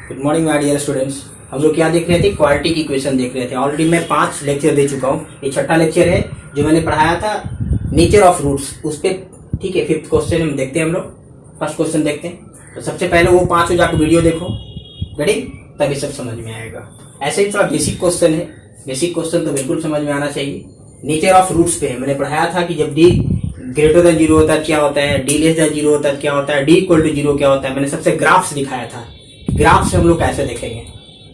Good morning my dear students. हम लोग क्या देख रहे थे? क्वालिटी की इक्वेशन देख रहे थे। ऑलरेडी मैं 5 लेक्चर दे चुका हूँ। ये छठा लेक्चर है जो मैंने पढ़ाया था नेचर ऑफ रूट्स उस पे। ठीक है, 5th क्वेश्चन हम देखते हैं। हम लोग फर्स्ट क्वेश्चन देखते हैं। तो सबसे पहले वो 5 जाकर वीडियो देखो, रेडी, तभी सब समझ में आएगा। ऐसे ही थोड़ा बेसिक क्वेश्चन है। बेसिक क्वेश्चन तो बिल्कुल समझ में आना चाहिए। नेचर ऑफ रूट्स पे मैंने पढ़ाया था कि जब डी ग्रेटर देन 0 होता है क्या होता है, डी लेस देन 0 होता है क्या होता है, डी इक्वल टू 0 क्या होता है। मैंने सबसे ग्राफ्स दिखाया था। ग्राफ से हम लोग कैसे देखेंगे,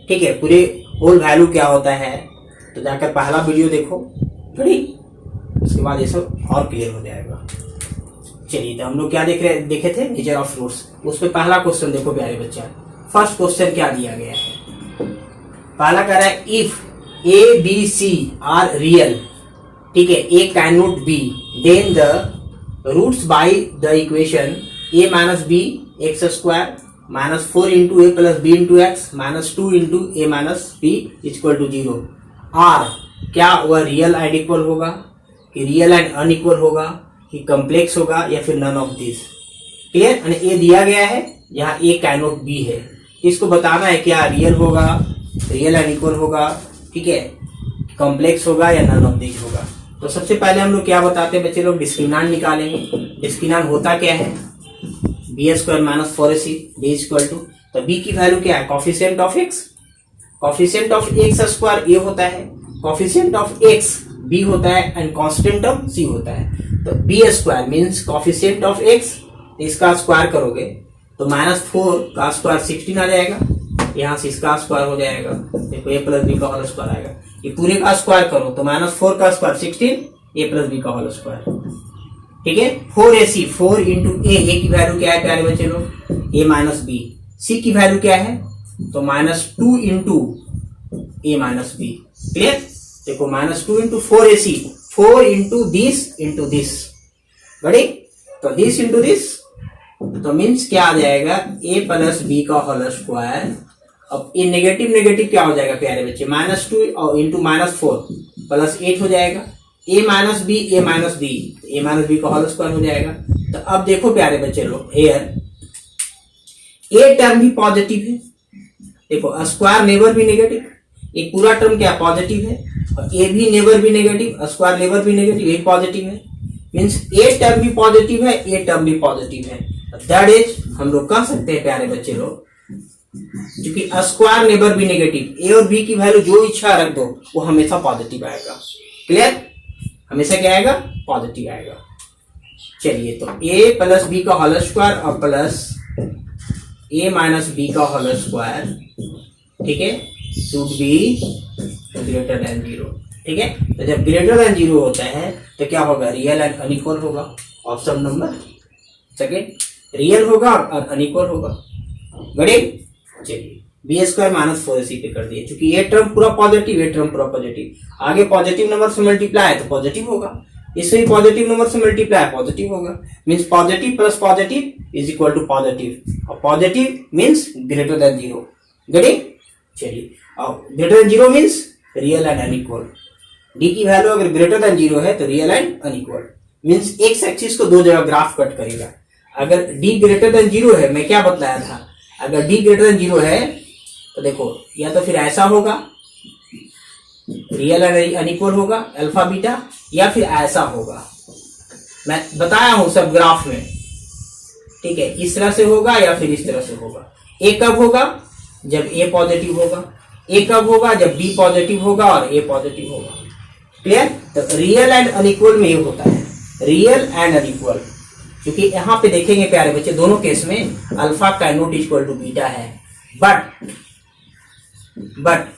ठीक है, पूरे होल वैल्यू क्या होता है। तो जाकर पहला वीडियो देखो, ठीक, उसके बाद ये सब और क्लियर हो जाएगा। चलिए, तो हम लोग क्या देखे थे? Nature of roots. उस पे पहला क्वेश्चन देखो प्यारे बच्चा। फर्स्ट क्वेश्चन क्या दिया गया है? पहला कह रहा है if A B C are real, ठीक है, A can not B, then the roots by the equation A minus B X square minus 4 into A plus B into X minus 2 into A minus B equal to 0 are, क्या वह real and equal होगा, कि real and unequal होगा, कि complex होगा, या फिर none of this. Clear? And A दिया गया है, यहाँ ए कैन नॉट बी है। इसको बताना है क्या रियल होगा, रियल एंड इक्वल होगा, ठीक है, कॉम्प्लेक्स होगा या नन ऑफ दिस होगा। तो सबसे पहले हम लोग क्या बताते हैं बच्चे लोग? डिस्क्रिमिनेंट निकालेंगे। डिस्क्रिमिनेंट होता क्या है? B square minus 4ac B equal to, तो बी की वैल्यू क्या है? Coefficient of X. Coefficient of x square A होता है, कॉफिशिएंट ऑफ एक्स बी होता है, एंड कांस्टेंट ऑफ सी होता है। तो B square means coefficient of X, इसका स्क्वायर करोगे तो माइनस 4 का स्क्वायर 16 आ जाएगा, यहाँ से इसका स्क्वायर हो जाएगा, देखो ए प्लस बी का होल स्क्वायर आएगा। ये पूरे का स्क्वायर करो तो माइनस 4 का स्क्वायर 16, ए प्लस बी का होल स्क्वायर, ठीक है। 4ac 4 इंटू ए की वैल्यू क्या है प्यारे बच्चे लोग? ए माइनस बी। सी की वैल्यू क्या है? तो minus 2 into A minus B. Clear? देखो minus 2 into 4ac, 4 into this, बड़ी, तो दिस इंटू दिस, तो मीन्स क्या आ जाएगा? ए प्लस बी का होल स्क्वायर। अब ये नेगेटिव नेगेटिव क्या हो जाएगा प्यारे बच्चे? माइनस 2 इंटू माइनस 4 प्लस 8 हो जाएगा। ए माइनस बी, ए माइनस बी, ए माइनस बी का होल स्क्वायर हो जाएगा। तो अब देखो प्यारे बच्चे लोग, हियर ए टर्म भी पॉजिटिव है, देखो स्क्वायर नेवर भी नेगेटिव, एक पूरा टर्म क्या पॉजिटिव है, और ए भी नेवर भी नेगेटिव, स्क्वायर नेवर भी नेगेटिव, ये पॉजिटिव है। मीन्स ए टर्म भी पॉजिटिव है, ए टर्म भी पॉजिटिव है। दैट इज हम लोग कह सकते हैं प्यारे बच्चे लोग, क्योंकि स्क्वायर नेबर भी नेगेटिव, ए और बी की वैल्यू जो इच्छा रख दो वो हमेशा पॉजिटिव आएगा। क्लियर? हमेशा क्या आएगा? पॉजिटिव आएगा। चलिए, तो ए प्लस बी का होल स्क्वायर और प्लस ए माइनस बी का होल स्क्वायर, ठीक है, शुड बी ग्रेटर देन 0, ठीक है। तो जब ग्रेटर देन 0 होता है तो क्या होगा? रियल एंड अनइक्वल होगा। ऑप्शन नंबर सेकेंड, रियल होगा और अनइक्वल होगा। बड़े, चलिए, बी स्क्वायर माइनस 4ac पे कर दिए, क्योंकि ये टर्म पूरा पॉजिटिव, ये टर्म पूरा पॉजिटिव। आगे पॉजिटिव नंबर से मल्टीप्लाई है तो पॉजिटिव होगा, इसमें पॉजिटिव नंबर से मल्टीप्लाई पॉजिटिव होगा। Means positive plus positive is equal to positive, और पॉजिटिव मीन्स ग्रेटर देन 0। गड़ी? चलिए, और greater than 0 means real and unequal. D की वैल्यू अगर ग्रेटर देन 0 है तो real and unequal, means x axis को दो जगह ग्राफ कट करेगा। अगर डी ग्रेटर देन 0 है, मैं क्या बतलाया था, अगर डी ग्रेटर देन 0 है तो देखो या तो फिर ऐसा होगा, रियल एंड अनइक्वल होगा अल्फा बीटा, या फिर ऐसा होगा, मैं बताया हूं सब ग्राफ में, ठीक है, इस तरह से होगा या फिर इस तरह से होगा। ए कब होगा? जब ए पॉजिटिव होगा। ए कब होगा? जब बी पॉजिटिव होगा और ए पॉजिटिव होगा। क्लियर? तो रियल एंड अनइक्वल में ये होता है, रियल एंड अनइक्वल, क्योंकि यहां पे देखेंगे प्यारे बच्चे दोनों केस में alpha can not equal to beta है, but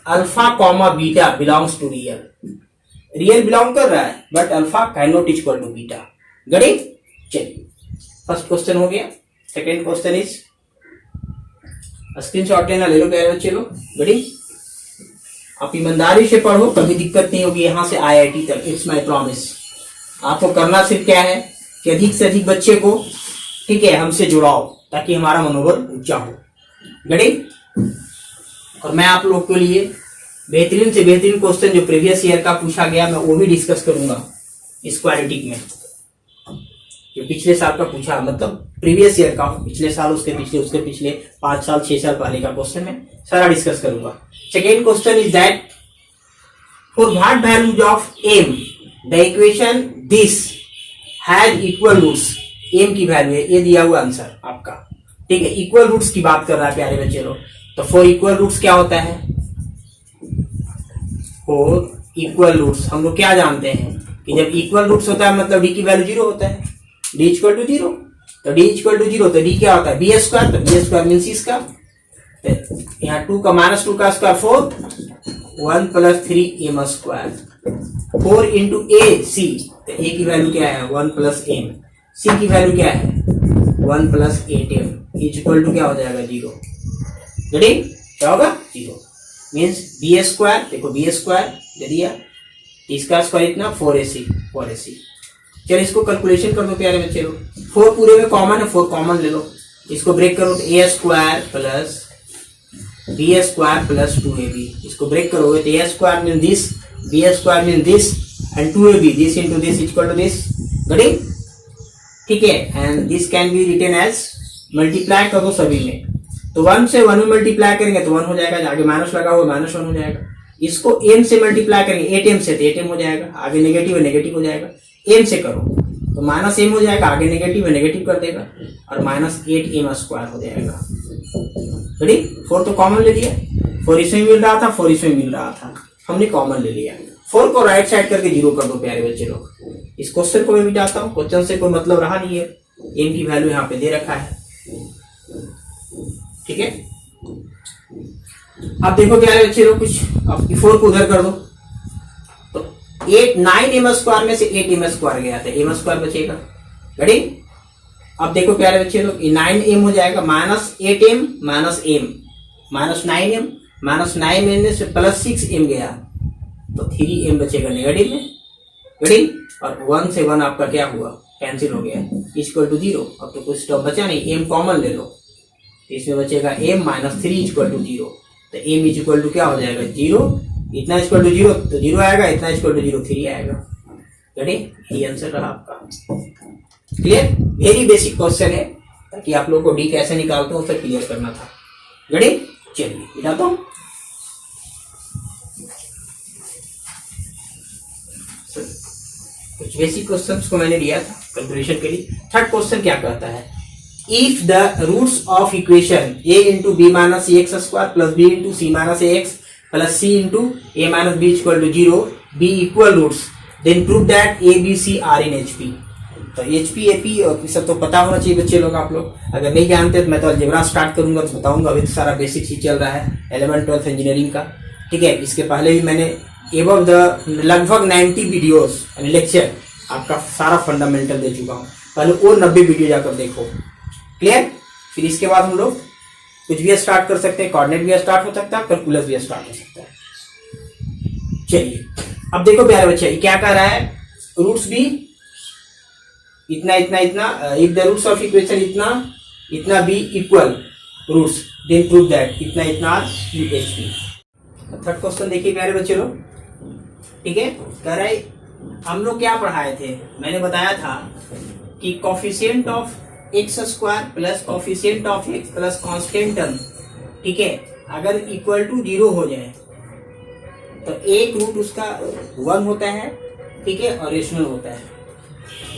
alpha comma beta belongs to real. Real belong कर रहा है but alpha can not equal to beta. गड़ी? चलिए, फर्स्ट क्वेश्चन हो गया। सेकेंड क्वेश्चन इज, स्क्रीनशॉट लेना ले लो प्यारे बच्चे लोग। गड़ी? आप ईमानदारी से पढ़ो, कभी दिक्कत नहीं होगी यहाँ से IIT तक, इट्स माई प्रॉमिस। आपको करना सिर्फ क्या है कि अधिक से अधिक बच्चे को, ठीक है, हमसे जुड़ाओ ताकि हमारा मनोबल ऊंचा हो। गड़ी? और मैं आप लोग के लिए बेहतरीन से बेहतरीन क्वेश्चन जो प्रीवियस ईयर का पूछा गया मैं वो भी डिस्कस करूंगा इस क्वालिटी में। जो पिछले साल का पूछा, मतलब प्रीवियस ईयर का, पिछले साल, उसके पिछले 5 साल 6 साल पहले का क्वेश्चन में सारा डिस्कस करूंगा। Second question is that for what values of m the equation this has equal roots. M की वैल्यू है, ये दिया हुआ आंसर आपका, ठीक है। इक्वल रूट्स की बात कर रहा है प्यारे बच्चे लोग। तो फॉर इक्वल रूट्स क्या होता है? फॉर इक्वल रूट्स हम लोग क्या जानते हैं कि जब इक्वल रूट्स होता है मतलब डी की वैल्यू 0 होता है, डी इक्वल टू 0। तो डी इक्वल टू 0 तो डी क्या होता है? B square. तो बी स्क्वायर मीन्स इसका, यहाँ 2 का -2 का square 4, 1 + 3m square. 4 into A C, तो ए की वैल्यू क्या है? 1 + m। सी की वैल्यू क्या है? 1 + 8m इक्वल टू क्या हो जाएगा? 0। रेडी? क्या होगा? 0 मीन्स बी स्क्वायर। देखो बी स्क्वायर दे दिया, इसका स्क्वायर इतना 4ac। चलो इसको कैलकुलेशन कर दो प्यारे बच्चे लोग। 4 पूरे में कॉमन है, 4 कॉमन ले लो, इसको ब्रेक करो तो a square plus B square plus 2ab। इसको ब्रेक करोगे तो a square mean this, B square mean this and 2ab, this into this equal to this. गड़ी? ठीक है। And this can be written as, multiply कर दो सभी में, तो 1 से 1 में मल्टीप्लाई करेंगे तो 1 हो जाएगा, आगे माइनस लगा हुआ -1 हो जाएगा। इसको m से मल्टीप्लाई करेंगे 8m से तो 8m हो जाएगा, आगे नेगेटिव है नेगेटिव हो जाएगा। m से करो तो -m हो जाएगा, आगे नेगेटिव है नेगेटिव कर देगा और -8m स्क्वायर हो जाएगा। रेडी? 4 तो कॉमन ले लिया, 4 इसमें मिल रहा था, 4 इसमें मिल रहा था, हमने कॉमन ले लिया। 4 को राइट साइड करके 0 कर दो प्यारे बच्चे लोग। इस क्वेश्चन को मैं मिटाता हूँ, क्वेश्चन से कोई मतलब रहा नहीं है, m की वैल्यू यहाँ पे दे रखा है, ठीक है। अब देखो प्यारे बच्चे लोग, कुछ अब 4 को उधर कर दो तो 9m स्क्वायर में से 8m स्क्वायर गया था, m स्क्वायर बचेगा। रेडी? अब देखो प्यारे बच्चे लोग, 9m हो जाएगा, -8m -9m में से +6m गया तो 3m बचेगा नेगेटिव में। रेडी? और 1 से 1 आपका क्या हुआ? कैंसिल हो गया, इक्वल टू 0। अब तो कुछ टर्म बचा नहीं, m कॉमन ले लो, इसमें बचेगा m -3 इक्वल टू 0। तो m इक्वल टू क्या हो जाएगा? 0। इतना इक्वल टू 0 तो 0 आएगा, इतना इक्वल टू 0 3 आएगा। रेडी? ये आंसर रहा आपका। क्लियर? वेरी बेसिक क्वेश्चन है, ताकि आप लोगों को डी कैसे निकालते हो उसे क्लियर करना था। रेडी? चलिए मिटाता हूं। कुछ बेसिक क्वेश्चंस को मैंने लिया था कैलकुलेशन के लिए। थर्ड क्वेश्चन क्या कहता है? If the roots of equation a into b minus ax square plus b into c minus ax plus c into a minus b equal to 0 be equal roots, then prove that a, b, c are in HP। तो HP, AP और सब तो पता होना चाहिए बच्चे लोग। आप लोग अगर नहीं जानते तो मैं तो अलजेब्रा स्टार्ट करूंगा तो बताऊंगा, अभी तो सारा बेसिक ही चल रहा है 11th 12th इंजीनियरिंग का, ठीक है। इसके पहले भी मैंने एबव द लगभग 90 वीडियोस यानी लेक्चर आपका सारा फंडामेंटल दे चुका हूँ, पहले और 90 वीडियो जाकर देखो। क्लियर? फिर इसके बाद हम लोग कुछ भी स्टार्ट कर सकते हैं, कोऑर्डिनेट भी स्टार्ट हो सकता है, कैलकुलस भी स्टार्ट हो सकता है। चलिए अब देखो प्यारे बच्चे, क्या कह रहा है? रूट्स भी इतना इतना इतना, if the roots of equation इतना इतना be equal roots, then prove that इतना इतना इन HP। थर्ड क्वेश्चन देखिए प्यारे बच्चे लोग, ठीक है। कह रहा है हम लोग क्या पढ़ाए थे, मैंने बताया था कि coefficient of x square plus coefficient of x plus constant term, ठीक है, अगर इक्वल टू 0 हो जाए तो एक रूट उसका 1 होता है, ठीक है, और रेशनल होता है।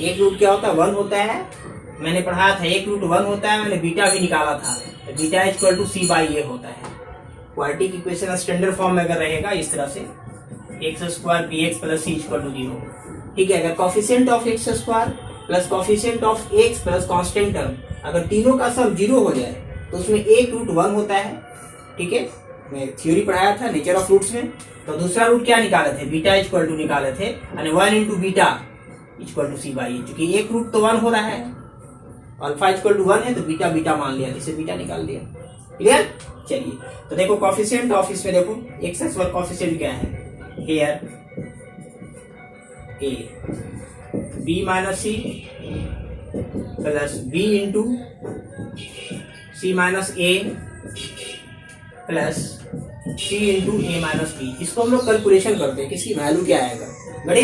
एक रूट क्या होता है? 1 होता है, मैंने पढ़ाया था एक रूट 1 होता है, मैंने बीटा भी निकाला था, तो बीटा इक्वल टू c/a होता है। क्वाड्रेटिक इक्वेशन स्टैंडर्ड फॉर्म में अगर रहेगा इस तरह से, x square bx plus c equal to 0, ठीक है। अगर coefficient of x square plus coefficient of x plus constant term, अगर तीनों का सब 0 हो जाए तो उसमें एक रूट 1 होता है, ठीक है। मैं थ्योरी पढ़ाया था नेचर ऑफ रूट्स में, तो दूसरा रूट क्या निकाले थे? बीटा इक्वल टू निकाले थे, यानी 1 into beta equal to c/a, क्योंकि एक रूट तो 1 हो रहा है, अल्फा इक्वल टू 1 है तो बीटा बीटा मान लिया, इसे बीटा निकाल दिया। क्लियर? चलिए तो देखो कोफिशिएंट ऑफ, इसमें देखो एक्स स्क्वायर कोफिशिएंट क्या है? Here a b minus C plus b into C minus A plus C into A minus B. इसको हम लोग कैलकुलेशन करते हैं, किसकी वैल्यू क्या आएगा? बड़े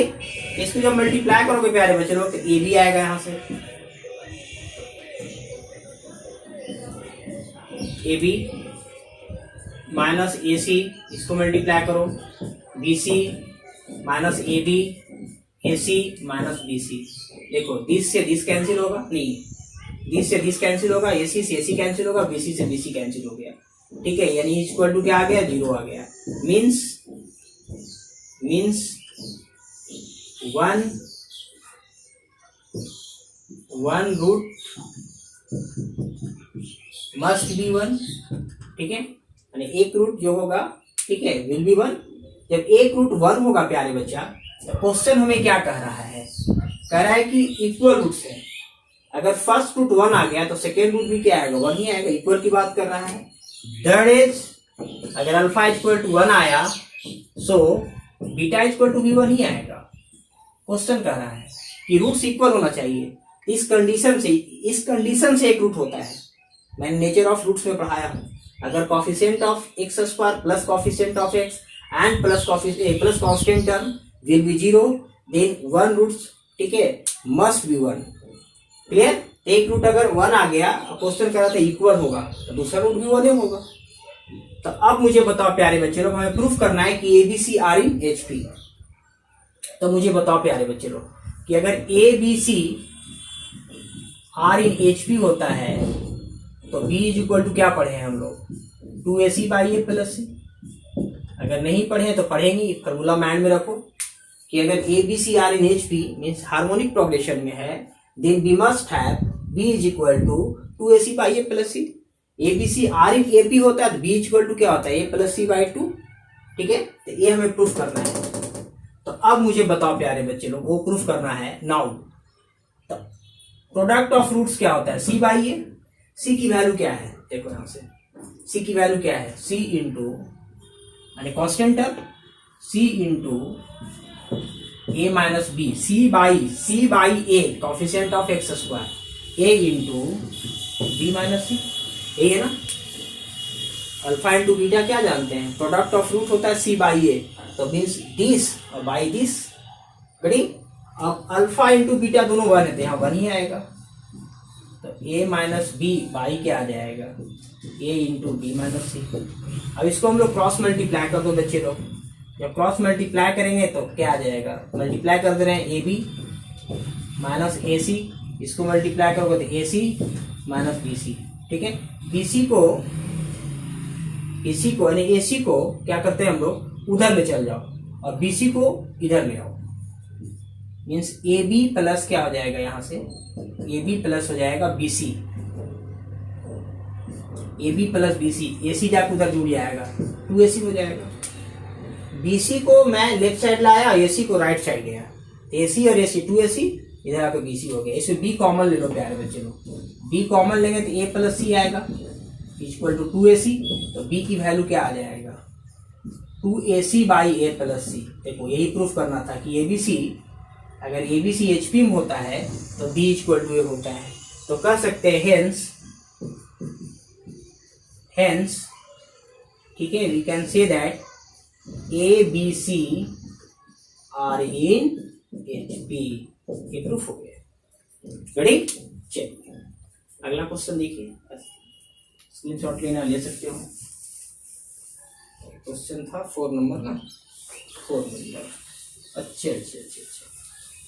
इसको जब मल्टीप्लाई करोगे प्यारे बच्चे लोग तो ए बी आएगा यहाँ से, ए बी माइनस ए सी, इसको मल्टीप्लाई करो, B C minus A B, A C minus B C. देखो दिस से दिस कैंसिल होगा, नहीं दिस से दिस कैंसिल होगा, ए सी से ए सी कैंसिल होगा, बी सी से बी सी कैंसिल हो गया। ठीक है, यानी इक्वल टू क्या आ गया, 0 आ गया। Means one root must be 1। ठीक है, यानी एक रूट जो होगा, ठीक है, विल बी 1। जब एक रूट 1 होगा प्यारे बच्चा, तो क्वेश्चन हमें क्या कह रहा है, कह रहा है कि इक्वल रूट्स है। अगर फर्स्ट रूट 1 आ गया तो सेकेंड रूट भी क्या आएगा, 1 ही आएगा। इक्वल की बात कर रहा है। दैट इज अगर अल्फा इक्वल टू 1 आया सो बीटा इक्वल टू भी 1 ही आएगा। क्वेश्चन कह रहा है कि रूट्स इक्वल होना चाहिए। इस कंडीशन से एक रूट होता है। मैंने नेचर ऑफ रूट्स में पढ़ाया हूं। अगर coefficient of x square plus coefficient of x and plus constant term will be 0, then one roots, ठीक है, मस्ट बी 1। क्लियर? एक रूट अगर 1 आ गया, क्वेश्चन कर रहा था इक्वल होगा, तो दूसरा रूट भी 1 ही होगा। तो अब मुझे बताओ प्यारे बच्चे लोग, हमें प्रूफ करना है कि एबीसी आर इन एचपी। तो मुझे बताओ प्यारे बच्चे लोग कि अगर एबीसी आर इन एचपी होता है तो बी इज इक्वल टू क्या पढ़े हैं हम लोग, 2ac बाई ए प्लस सी। अगर नहीं पढ़े तो पढ़ेंगे, फॉर्मूला माइंड में रखो कि अगर ABC are in HP means harmonic progression में है, then B must have B is equal to 2ac by A plus C. ABC are in AP होता है तो बी इक्वल टू क्या होता है, ए प्लस सी बाई 2। ठीक है, तो ये हमें प्रूफ करना है। तो अब मुझे बताओ प्यारे बच्चे लोग, वो प्रूफ करना है। नाउ तो प्रोडक्ट ऑफ रूट्स क्या होता है, सी बाई ए। सी की वैल्यू क्या है, देखो यहां से सी की वैल्यू क्या है, सी इंटू यानी constant term, C into A minus B, C by A coefficient of x square, A into B minus C. यही है ना। अल्फा इंटू बीटा क्या जानते हैं, प्रोडक्ट ऑफ रूट होता है सी बाई ए, तो मीन्स दिस और बाई दिस। कड़ी अब अल्फा इंटू बीटा दोनों 1 है तो यहाँ 1 ही आएगा। तो ए माइनस बी बाई क्या आ जाएगा, ए इंटू बी माइनस सी। अब इसको हम लोग क्रॉस मल्टीप्लाई कर दो बच्चे लोग। जब क्रॉस मल्टीप्लाई करेंगे तो क्या आ जाएगा, मल्टीप्लाई कर दे रहे हैं ए बी माइनस ए सी, इसको मल्टीप्लाई करोगे तो ए सी माइनस बी सी। ठीक है, बीसी को यानी एसी को क्या करते हैं हम लोग, उधर ले चल जाओ और बीसी को इधर ले आओ। मीन्स ए बी प्लस क्या हो जाएगा, यहां से ए बी प्लस हो जाएगा BC, A B plus BC, AC जाकर उधर जुड़ जाएगा, 2ac हो जाएगा। बीसी को मैं लेफ्ट साइड लाया, एसी को राइट साइड गया, एसी और एसी 2ac, इधर आकर बीसी हो गया। इसमें बी कॉमन ले लो प्यारे बच्चे लोग। बी कॉमन लेंगे तो ए प्लस सी आएगा इक्वल टू 2ac। तो बी की वैल्यू क्या आ जाएगा, 2ac बाई ए प्लस सी। देखो यही प्रूफ करना था कि एबीसी अगर एबीसी एचपी में होता है तो बी इक्वल टू ए होता है। तो कह सकते हैं हेंस, ठीक है, we can say that A B C are in HP. ये प्रूफ हो गया। रेडी, चलिए अगला क्वेश्चन देखिए, स्क्रीनशॉट लेना ले सकते हो। क्वेश्चन था 4 नंबर ना, 4 नंबर। अच्छा,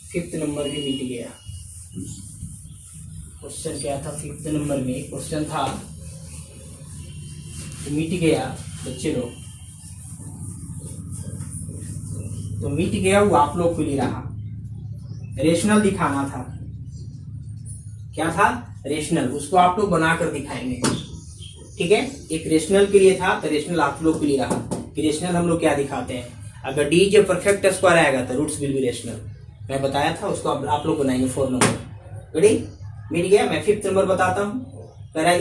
5th नंबर भी मिट गया। क्वेश्चन क्या था 5th नंबर में, क्वेश्चन था तो मिट गया बच्चे लोग। तो मिट गया वो आप लोग के लिए रहा, रेशनल दिखाना था। क्या था, रेशनल, उसको आप लोग बनाकर दिखाएंगे। ठीक है, एक रेशनल के लिए था तो रेशनल आप लोग के लिए रहा कि रेशनल हम लोग क्या दिखाते हैं। अगर डी जब परफेक्ट स्क्वायर आएगा तो रूट्स विल बी रेशनल, मैं बताया था उसको। आप लोग बनाएंगे 4 नंबर। रेडी, मिल गया। मैं 5th नंबर बताता हूँ।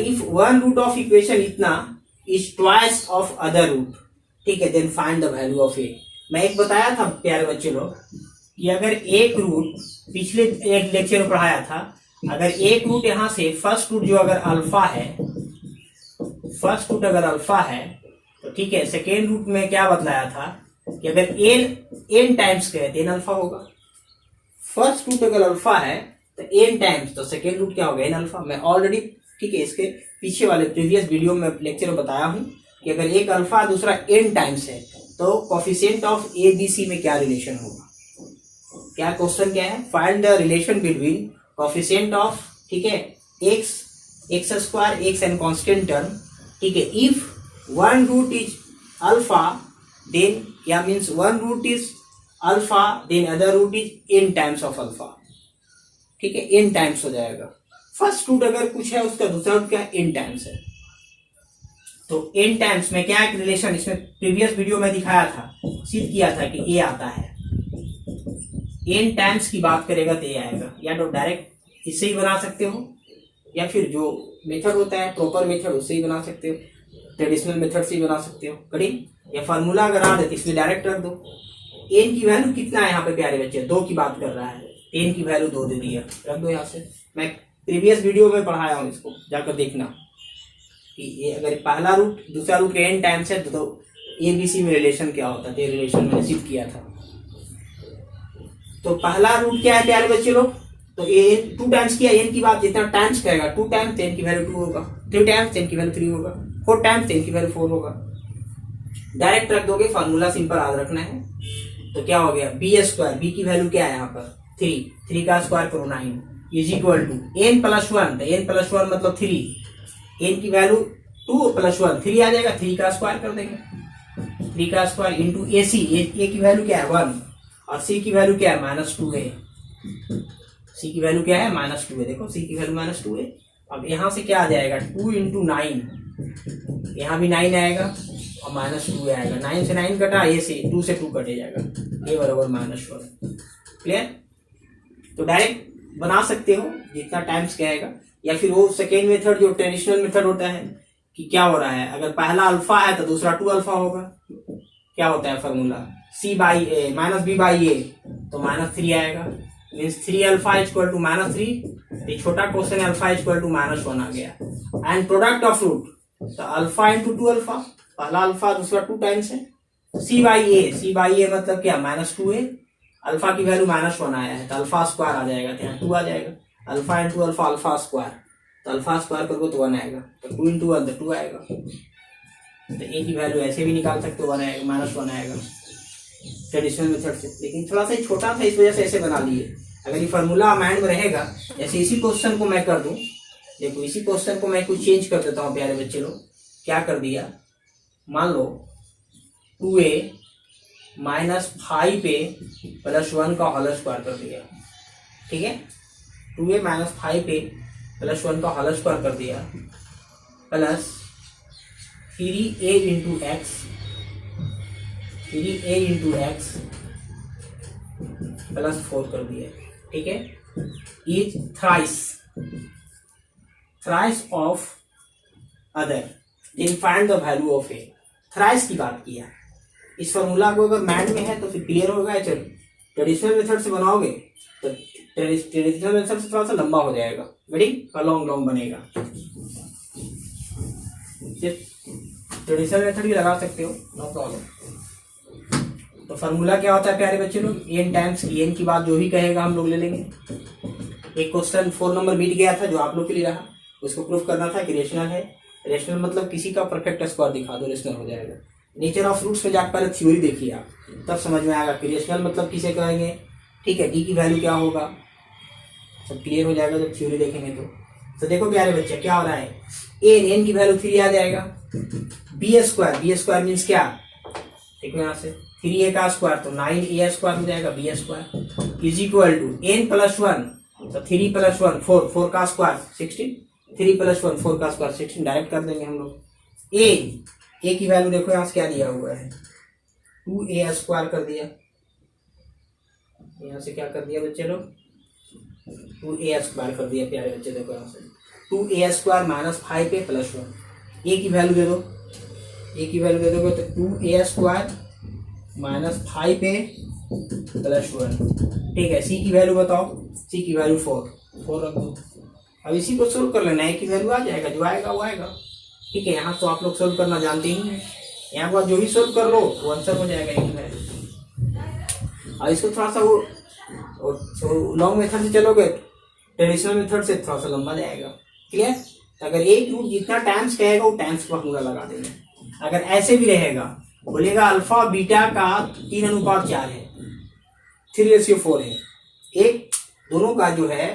If one root of equation इतना is twice of other root, ठीक है, then find the value of A. मैं एक बताया था प्यारे बच्चे लोग कि अगर एक रूट, पिछले एक लेक्चर में पढ़ाया था, अगर एक रूट यहां से फर्स्ट रूट जो अगर अल्फा है, फर्स्ट रूट अगर अल्फा है तो ठीक है, सेकेंड रूट में क्या बतलाया था कि अगर n टाइम्स का है तो n अल्फा होगा। फर्स्ट रूट अगर अल्फा है तो n टाइम्स, तो सेकेंड रूट क्या होगा, n अल्फा। मैं ऑलरेडी, ठीक है, इसके पीछे वाले प्रीवियस वीडियो में लेक्चर में बताया हूँ कि अगर एक अल्फा दूसरा n टाइम्स है तो coefficient of A B C में क्या रिलेशन होगा। क्या क्वेश्चन क्या है, find the relation between coefficient of, ठीक है, X square X and constant term, ठीक है, if one root is alpha then या means one root is alpha then other root is n times of alpha, ठीक है, n times हो जाएगा। First root अगर कुछ है उसका दूसरा रूट क्या है, n टाइम्स है। तो n टाइम्स में क्या एक रिलेशन, इसमें प्रीवियस वीडियो में दिखाया था, सिद्ध किया था कि a आता है, n टाइम्स की बात करेगा तो a आएगा। या तो डायरेक्ट इससे ही बना सकते हो या फिर जो मेथड होता है प्रॉपर मेथड उससे ही बना सकते हो, ट्रेडिशनल मेथड से ही बना सकते हो। कड़ी या फार्मूला अगर आ जाए इसमें डायरेक्ट रख दो। n की वैल्यू कितना है यहाँ पे प्यारे बच्चे, 2 की बात कर रहा है, n की वैल्यू 2 दे दिया, रख दो यहाँ से। मैं प्रीवियस वीडियो में पढ़ाया हूँ, इसको जाकर देखना कि ये अगर पहला रूट दूसरा रूट के n टाइम्स है तो ए बी सी में रिलेशन क्या होता है, तो रिलेशन मैंने सिद्ध किया था। तो पहला रूट क्या है प्यारे बच्चे लोग, तो ए 2 टाइम्स किया, n की बात जितना टाइम्स कहेगा 2 टाइम्स 10 की वैल्यू 2 होगा, 3 टाइम्स 10 की वैल्यू 3 होगा, 4 टाइम्स 10 की वैल्यू 4 होगा। डायरेक्ट रख दोगे, फार्मूला सिंपल याद रखना है। तो क्या हो गया, बी स्क्वायर, बी की वैल्यू क्या है यहाँ पर 3 का स्क्वायर करो 9 is equal to n plus 1, तो n प्लस 1 मतलब 3, n की वैल्यू 2 प्लस 1 3 आ जाएगा, 3 का स्क्वायर कर देंगे, 3 का स्क्वायर इंटू ए सी, ए की वैल्यू क्या है 1 और सी की वैल्यू क्या है -2 है, सी की वैल्यू क्या है -2 है, देखो सी की वैल्यू -2 है। अब यहाँ से क्या आ जाएगा 2 इंटू 9, यहाँ भी 9 आएगा और -2 आएगा, 9 से 9 कटा, ये से 2 से 2 कटे जाएगा, ये बराबर -1। क्लियर। तो डायरेक्ट बना सकते हो जितना टाइम्स कहेगा, या फिर वो सेकेंड मेथड जो ट्रेडिशनल मेथड होता है कि क्या हो रहा है, अगर पहला अल्फा है तो दूसरा 2 अल्फा होगा। क्या होता है formula, c by A minus B by A, तो -3 आएगा, मीन्स 3 अल्फा इक्वल टू -3। ये छोटा क्वेश्चन है, अल्फा इक्वल टू -1 आ गया। एंड प्रोडक्ट ऑफ रूट, तो अल्फा इंटू 2 अल्फा, पहला अल्फा दूसरा 2 टाइम्स है, c बाई ए मतलब क्या -2 है, अल्फा की वैल्यू -1 आया है तो अल्फा स्क्वायर आ जाएगा, तो यहाँ 2 आ जाएगा, alpha into alpha alpha square, तो अल्फा स्क्वायर करोगे तो 1 आएगा, तो 2 इंटू 1 तो 2 आएगा। तो ए की वैल्यू ऐसे भी निकाल सकते हो, 1 आएगा, -1 आएगा ट्रेडिशनल मेथड से, लेकिन थोड़ा सा छोटा था इस वजह से ऐसे बना लिए। अगर ये फार्मूला माइंड में रहेगा, जैसे इसी क्वेश्चन को मैं कर दूं, देखो इसी क्वेश्चन को मैं कुछ चेंज कर देता हूँ प्यारे बच्चे लोग। क्या कर दिया, मान लो 2a -5a प्लस 1 का होल स्क्वायर कर दिया, ठीक है, 2a -5a प्लस 1 का होल स्क्वायर कर दिया, plus 3a into x, 3a into x plus 4 कर दिया, ठीक है, is thrice of other than find the value of A. Thrice की बात किया, इस फॉर्मूला को अगर माइंड में है तो फिर क्लियर होगा। चलो ट्रेडिशनल मेथड से बनाओगे तो ट्रेडिशनल मेथड से थोड़ा सा लंबा हो जाएगा, बड़ी लॉन्ग बनेगा। ट्रेडिशनल मेथड भी लगा सकते हो, नो प्रॉब्लम। तो फार्मूला क्या होता है प्यारे बच्चे लोग, n टाइम्स n की बात जो भी कहेगा हम लोग ले लेंगे। एक क्वेश्चन 4 नंबर बीत गया था जो आप लोग के लिए रहा, उसको प्रूफ करना था कि रेशनल है। रेशनल मतलब किसी का परफेक्ट स्क्वायर दिखा दो, रेशनल हो जाएगा। नेचर ऑफ रूट्स में जाकर पहले थ्योरी देखिए आप, तब समझ में आएगा कि रेशनल मतलब किसे कहेंगे, ठीक है, डी की वैल्यू क्या होगा, सब क्लियर हो जाएगा जब थ्योरी देखेंगे तो देखो प्यारे बच्चे क्या हो रहा है, एन की वैल्यू 3 आ जाएगा, बी स्क्वायर मीन्स क्या, देखो यहाँ से 3a का स्क्वायर तो 9a स्क्वायर हो जाएगा, B square is equal to n plus 1, तो 3 प्लस 1 4 का स्क्वायर 16, 3 प्लस 1 4 का स्क्वायर 16, डायरेक्ट कर देंगे हम लोग। ए की वैल्यू देखो यहाँ से क्या दिया हुआ है, 2a स्क्वायर कर दिया, यहाँ से क्या कर दिया बच्चे लोग, 2a स्क्वायर कर दिया प्यारे बच्चे। देखो यहाँ से 2a square minus 5a plus 1, ए की वैल्यू दे दो, ए की वैल्यू दे दोगे तो 2a square minus 5a plus 1, ठीक है। सी की वैल्यू बताओ, सी की वैल्यू 4 रख दो। अब इसी को सोल्व कर लेना, ए की वैल्यू आ जाएगा, जो आएगा वो आएगा, ठीक है। यहाँ तो आप लोग सोल्व करना जानते ही हैं, यहाँ पर जो भी सोल्व कर लो वो आंसर हो जाएगा ए की वैल्यू। और इसको थोड़ा सा वो लॉन्ग मेथड से चलोगे, ट्रेडिशनल मेथड से थोड़ा सा लंबा जाएगा, क्लियर। तो अगर एक रूट जितना टाइम्स कहेगा वो टाइम्स का फॉर्मूला लगा देंगे। अगर ऐसे भी रहेगा, बोलेगा अल्फा बीटा का 3:4 है, 3:4 है, एक दोनों का जो है,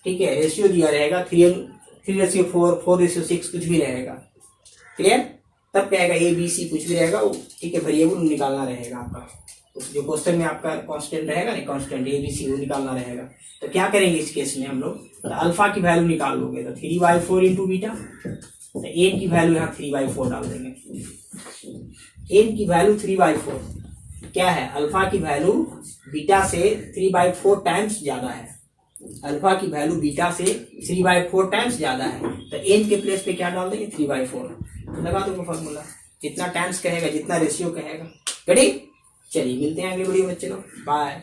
ठीक है, रेशियो दिया रहेगा 3:4, 4:6 कुछ भी रहेगा, क्लियर। तब कहेगा ए बी सी कुछ भी रहेगा वो, ठीक है, वेरिएबल निकालना रहेगा आपका, जो क्वेश्चन में आपका कांस्टेंट रहेगा ना, कांस्टेंट ए बी सी वो निकालना रहेगा। तो क्या करेंगे इस केस में हम लोग, तो अल्फा की वैल्यू निकाल लोगे तो 3/4 इंटू बीटा, तो एन की वैल्यू यहाँ 3/4 डाल देंगे। एन की वैल्यू 3/4 क्या है, अल्फा की वैल्यू बीटा से 3/4 टाइम्स ज्यादा है, अल्फा की वैल्यू बीटा से 3/4 टाइम्स ज्यादा है, तो एन के प्लेस पे क्या डाल देंगे 3/4, तो लगा दो फॉर्मूला, जितना टाइम्स कहेगा जितना रेशियो कहेगा। रेडी, चलिए मिलते हैं अगले वीडियो में, चलो बाय।